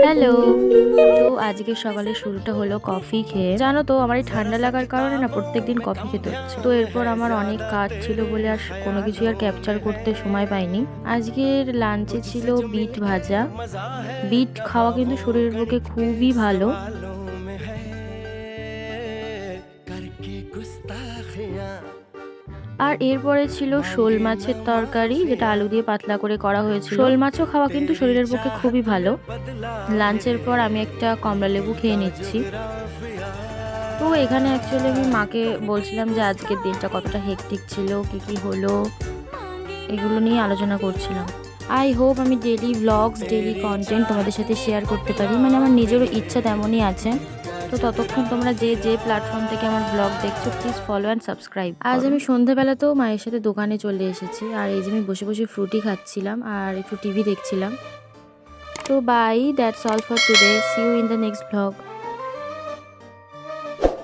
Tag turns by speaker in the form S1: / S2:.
S1: Hello. তো আজকে সকালের শুরুটা হলো কফি খেয়ে। জানো তো আমার এই ঠান্ডা লাগার কারণে না প্রত্যেকদিন কফি খেতে হচ্ছে। তো এরপর আমার অনেক কাজ ছিল বলে আর কোনো কিছুই আর ক্যাপচার করতে সময় পাইনি। আজকের লাঞ্চে ছিল বিট ভাজা। বিট খাওয়া কিন্তু শরীরের পক্ষে খুবই ভালো। আর এরপরে ছিল শোল মাছের তরকারি, যেটা আলু দিয়ে পাতলা করে করা হয়েছিল। শোল মাছও খাওয়া কিন্তু শরীরের পক্ষে খুবই ভালো। লাঞ্চের পর আমি একটা কমলা লেবু খেয়ে নিচ্ছি। তো এখানে অ্যাকচুয়ালি আমি মাকে বলছিলাম যে আজকের দিনটা কতটা হেক্টিক ছিল, কি কি হলো, এগুলো নিয়ে আলোচনা করছিলাম। আই হোপ আমি ডেলি ভ্লগস, ডেলি কন্টেন্ট তোমাদের সাথে শেয়ার করতে পারি, মানে আমার নিজেরও ইচ্ছা তেমনই আছে। তো ততক্ষণ তোমরা যে যে প্ল্যাটফর্ম থেকে আমার ব্লগ দেখছো, প্লিজ ফলো অ্যান্ড সাবস্ক্রাইব। আজ আমি সন্ধ্যাবেলাতেও মায়ের সাথে দোকানে চলে এসেছি, আর এই যে আমি বসে বসে ফ্রুটি খাচ্ছিলাম আর একটু টিভি দেখছিলাম। তো bye, that's all for today, see you in the next blog.